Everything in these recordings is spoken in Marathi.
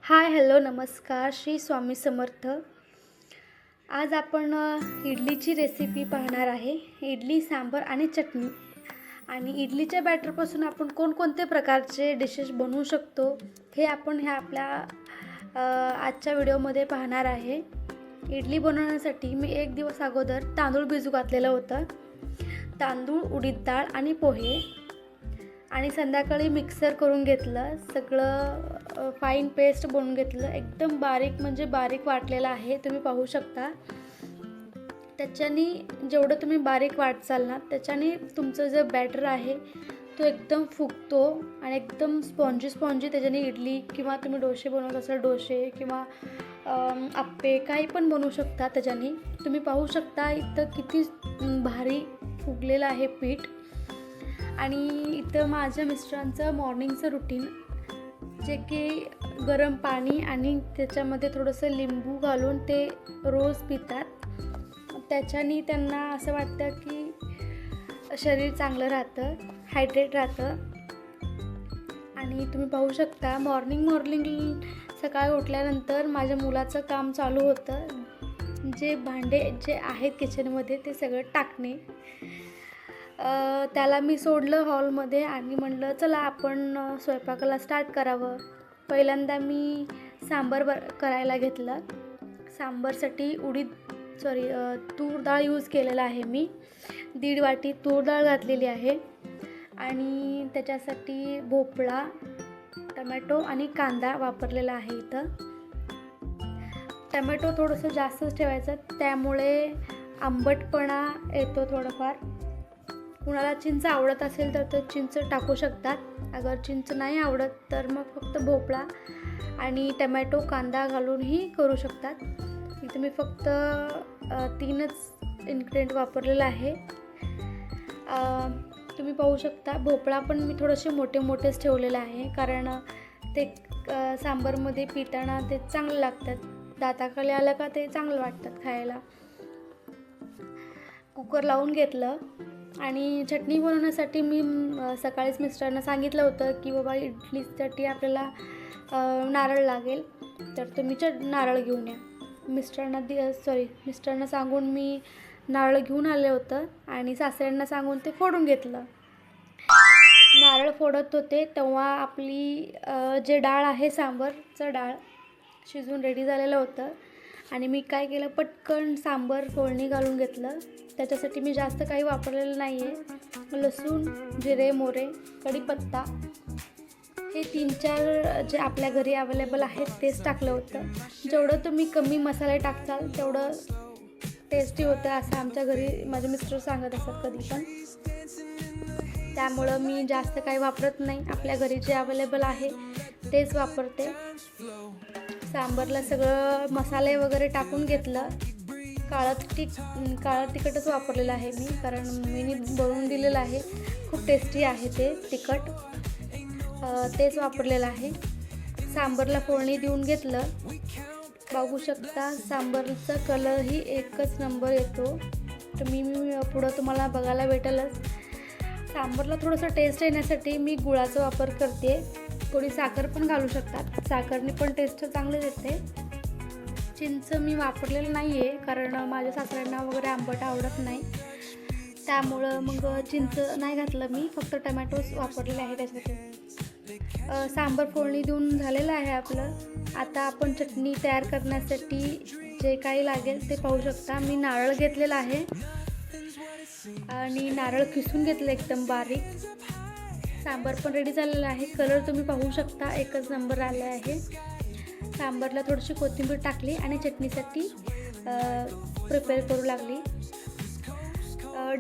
हाय हॅलो नमस्कार श्री स्वामी समर्थ. आज आपण इडलीची रेसिपी पाहणार आहे. इडली सांबर आणि चटणी. आणि इडलीच्या बॅटरपासून आपण कोणकोणते प्रकारचे डिशेस बनवू शकतो हे आपण आपल्या आजच्या व्हिडिओमध्ये पाहणार आहे. इडली बनवण्यासाठी मी एक दिवस अगोदर तांदूळ भिजू घातलेलं होतं. तांदूळ, उडीद डाळ आणि पोहे, आणि संध्याकाळी मिक्सर करून घेतलं. सगळं फाईन पेस्ट बनवून घेतलं. एकदम बारीक म्हणजे बारीक वाटलेलं आहे, तुम्ही पाहू शकता. त्याच्याने जेवढं तुम्ही बारीक वाटचाल ना, त्याच्याने तुमचं जे बॅटर आहे तो एकदम फुगतो आणि एकदम स्पॉन्जी त्याच्याने इडली किंवा तुम्ही डोसे बनवत असाल, डोसे किंवा आप्पे काही पण बनवू शकता. त्याच्याने तुम्ही पाहू शकता इथं किती भारी फुगलेलं आहे पीठ. आणि इथं माझ्या मिस्टरांचं मॉर्निंगचं रुटीन, जे की गरम पाणी आणि त्याच्यामध्ये थोडंसं लिंबू घालून ते रोज पितात. त्याच्याने त्यांना असं वाटतं की शरीर चांगलं राहतं, हायड्रेट राहतं. आणि तुम्ही पाहू शकता मॉर्निंग सकाळी उठल्यानंतर माझ्या मुलाचं काम चालू होतं. जे भांडे जे आहेत किचनमध्ये ते सगळं टाकणे. त्याला मी सोडलं हॉलमध्ये आणि म्हणलं चला आपण स्वयंपाकाला स्टार्ट करावं. पहिल्यांदा मी सांबार करायला घेतलं. सांबारसाठी तूर डाळ यूज केलेला आहे मी. 1.5 वाटी तूर डाळ घातलेली आहे. आणि त्याच्यासाठी भोपळा, टमॅटो आणि कांदा वापरलेला आहे. इथं टमॅटो थोडंसं जास्तच ठेवायचं, त्यामुळे आंबटपणा येतो थोडंफार. कुणाला चिंच आवडत असेल तर ते चिंच टाकू शकतात. अगर चिंच नाही आवडत तर मग फक्त भोपळा आणि टमॅटो, कांदा घालूनही करू शकतात. इथे मी फक्त 3च इन्ग्रेडियंट वापरलेलं आहे. तुम्ही पाहू शकता भोपळा पण मी थोडेसे मोठेच ठेवलेले आहे, कारण ते सांबारमध्ये पिताना ते चांगलं लागतात. दाताखाली आलं का ते चांगलं वाटतात खायला. कुकर लावून घेतलं. आणि चटणी बनवण्यासाठी मी सकाळीच मिस्टरांना सांगितलं होतं की बाबा इडलीसाठी आपल्याला नारळ लागेल, तर तुम्ही नारळ घेऊन या. मिस्टरांना सांगून मी नारळ घेऊन आले होतं आणि सासऱ्यांना सांगून ते फोडून घेतलं. नारळ फोडत होते तेव्हा आपली जे डाळ आहे, सांबारचं डाळ शिजून रेडी झालेलं होतं. आणि मी काय केलं, पटकन सांबार फोडणी घालून घेतलं. त्याच्यासाठी मी जास्त काही वापरलेलं नाही आहे. लसूण, जिरे, मोहरी, कढीपत्ता हे 3-4 जे आपल्या घरी अवेलेबल आहेत तेच टाकलं होतं. जेवढं तुम्ही कमी मसाले टाकताल तेवढं टेस्टी होतं, असं आमच्या घरी माझे मिस्टर सांगत असतात कधी पण. त्यामुळं मी जास्त काही वापरत नाही. आपल्या घरी जे अवेलेबल आहे तेच वापरते. सांबारला सगळं मसाले वगैरे टाकून घेतलं. काळं तिखटच वापरलेलं आहे मी, कारण मी बनवून दिलेलं आहे. खूप टेस्टी आहे ते तिखट, तेच वापरलेलं आहे. सांबारला फोडणी देऊन घेतलं. बघू शकता सांबारचा कलरही एकच नंबर येतो. तर मी पुढं तुम्हाला बघायला भेटेलच. सांबारला थोडंसं टेस्ट येण्यासाठी मी गुळाचा वापर करते. थोडी साखर पण घालू शकतात, साखरने पण टेस्ट चांगले येते. चिंच मी वापरलेलं नाही आहे, कारण माझ्या सासऱ्यांना वगैरे आंबट आवडत नाही. त्यामुळं मग चिंच नाही घातलं मी, फक्त टमॅटोज वापरलेले आहे त्यासाठी. सांबार फोडणी देऊन झालेलं आहे आपलं. आता आपण चटणी तयार करण्यासाठी जे काही लागेल ते पाहू शकता. मी नारळ घेतलेला आहे आणि नारळ किसून घेतलं एकदम बारीक. सांबार पण रेडी झालेला आहे. कलर तुम्ही पाहू शकता एकच नंबर आला आहे. सांबारला थोडीशी कोथिंबीर टाकली आणि चटणीसाठी प्रिपेअर करू लागली.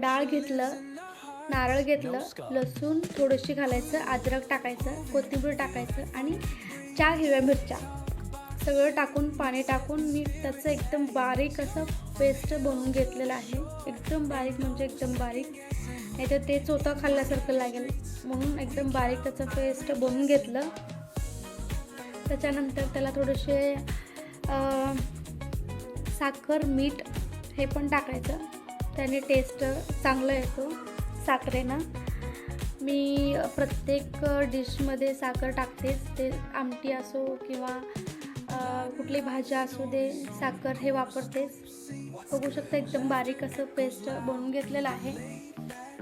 डाळ घेतलं, नारळ घेतलं, लसूण थोडीशी घालायचं, अद्रक टाकायचं, कोथिंबीर टाकायचं आणि 4 हिरव्या मिरच्या सगळं टाकून पाणी टाकून मी त्याचं एकदम बारीक असं पेस्ट बनवून घेतलेलं आहे. एकदम बारीक म्हणजे एकदम बारीक, नाही तर ते चोथा खाल्ल्यासारखं लागेल, म्हणून एकदम बारीक त्याचं पेस्ट बनवून घेतलं. त्याच्यानंतर त्याला थोडेसे साखर, मीठ हे पण टाकायचं, त्याने टेस्ट चांगलं येतो साखरेनं. मी प्रत्येक डिशमध्ये साखर टाकतेच, ते आमटी असो किंवा कुठली भाज्या असू दे, साखर हे वापरतेच. बघू शकता एकदम बारीक असं पेस्ट बनवून घेतलेलं आहे.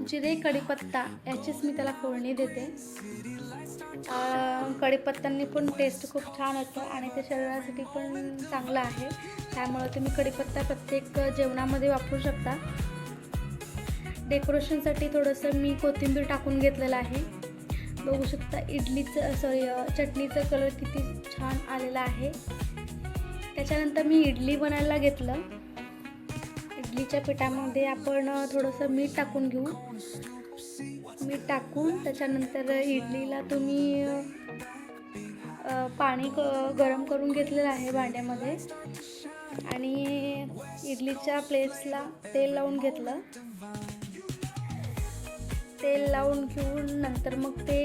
जिरे कढीपत्ता याचीच मी त्याला फोडणी देते. कढीपत्त्यांनी पण टेस्ट खूप छान होतं आणि ते शरीरासाठी पण चांगलं आहे. त्यामुळे तुम्ही कढीपत्ता प्रत्येक जेवणामध्ये वापरू शकता. डेकोरेशनसाठी थोडंसं मी कोथिंबीर टाकून घेतलेलं आहे. बघू शकता चटणीचा कलर किती छान आलेला आहे. त्याच्यानंतर मी इडली बनायला घेतलं. इडलीच्या पिठामध्ये आपण थोडंसं मीठ टाकून घेऊ. मीठ टाकून त्याच्यानंतर इडलीला तुम्ही पाणी गरम करून घेतलेलं आहे भांड्यामध्ये आणि इडलीच्या प्लेट्सला तेल लावून घेतलं. तेल लावून घेऊन नंतर मग ते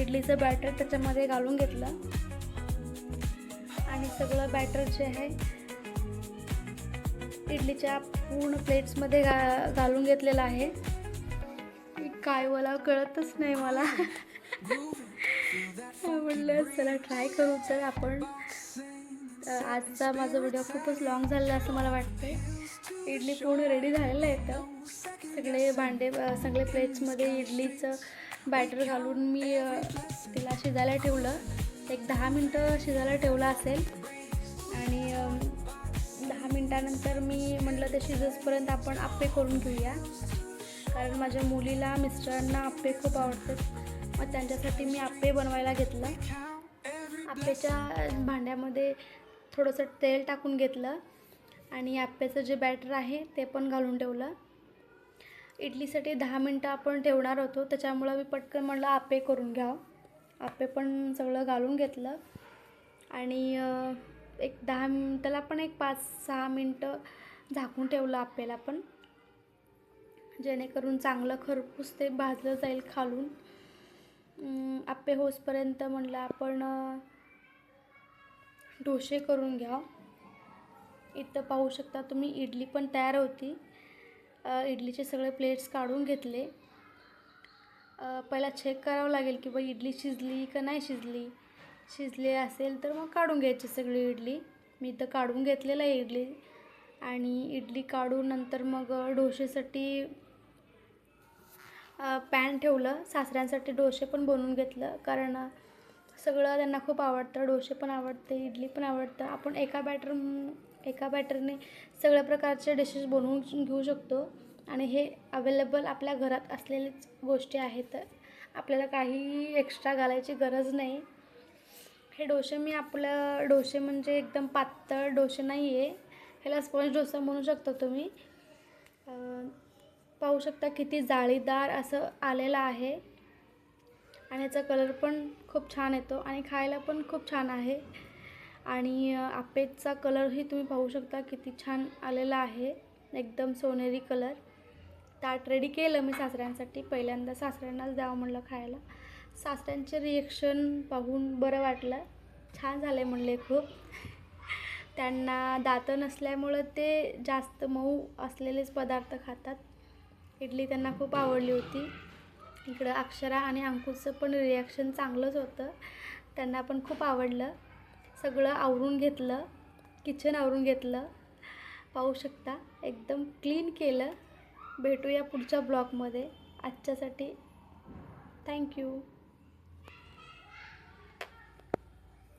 इडलीचं बॅटर त्याच्यामध्ये घालून घेतलं आणि सगळं बॅटर जे आहे इडलीच्या पूर्ण प्लेट्समध्ये घालून घेतलेलं आहे. काय मला कळतच नाही मला. म्हटलं चला ट्राय करू. तर आपण आजचा माझा व्हिडिओ खूपच लॉंग झालेला असं मला वाटतं. इडली पूर्ण रेडी झालेलं आहे. तर सगळे प्लेट्समध्ये इडलीचं बॅटर घालून मी तिला शिजायला ठेवलं. एक 10 मिनटं शिजायला ठेवलं असेल आणि 10 मिनटानंतर मी म्हटलं ते शिजसपर्यंत आपण आप्पे करून घेऊया. कारण माझ्या मुलीला मिस्टरांना आप्पे खूप आवडतात. मग त्यांच्यासाठी मी आप्पे बनवायला घेतलं. आप्पेच्या भांड्यामध्ये थोडंसं तेल टाकून घेतलं आणि आप्पेचं जे बॅटर आहे ते पण घालून ठेवलं. इडलीसाठी 10 मिनटं आपण ठेवणार होतो, त्याच्यामुळं मी पटकन म्हटलं आप्पे करून घ्यावं. आप्पे पण सगळं घालून घेतलं आणि त्याला पण एक 5-6 मिनटं झाकून ठेवलं आप्पेला पण, जेणेकरून चांगलं खरपूस ते भाजलं जाईल खालून. आप्पे होसपर्यंत म्हटलं आपण डोसे करून घ्या. इथं पाहू शकता तुम्ही इडली पण तयार होती. इडलीचे सगळे प्लेट्स काढून घेतले. पहिला चेक करावं लागेल की बाई इडली शिजली का नाही शिजली. शिजली असेल तर मग काढून घ्यायची सगळी इडली. मी इथं काढून घेतलेलं आहे इडली. आणि इडली काढून नंतर मग डोसेसाठी पॅन ठेवलं. सासऱ्यांसाठी डोसे पण बनवून घेतलं, कारण सगळं त्यांना खूप आवडतं. डोसे पण आवडते, इडली पण आवडतं. आपण एका बॅटरने सगळ्या प्रकारचे डिशेस बनवून घेऊ शकतो आणि हे अवेलेबल आपल्या घरात असलेलेच गोष्टी आहेत. आपल्याला काही एक्स्ट्रा घालायची गरज नाही. हे डोसे म्हणजे एकदम पातळ डोसे नाही आहे. ह्याला स्पॉन्ज डोसा म्हणू शकता तुम्ही. पाहू शकता किती जाळीदार असं आलेलं आहे आणि याचा कलर पण खूप छान येतो आणि खायला पण खूप छान आहे. आणि आप्पेचा कलरही तुम्ही पाहू शकता किती छान आलेला आहे, एकदम सोनेरी कलर. ताट रेडी केलं मी सासऱ्यांसाठी. पहिल्यांदा सासऱ्यांनाच द्यावं म्हणलं खायला. सासऱ्यांचे रिएक्शन पाहून बरं वाटलं. छान झाले म्हणले खूप. त्यांना दातं नसल्यामुळं ते जास्त मऊ असलेलेच पदार्थ खातात. इडली त्यांना खूप आवडली होती. इकडं अक्षरा आणि अंकुशचं पण रिॲक्शन चांगलंच होतं. त्यांना पण खूप आवडलं. सगळं आवरून घेतलं, किचन आवरून घेतलं. पाहू शकता एकदम क्लीन केलं. भेटूया पुढच्या ब्लॉगमध्ये. आजच्यासाठी थँक्यू.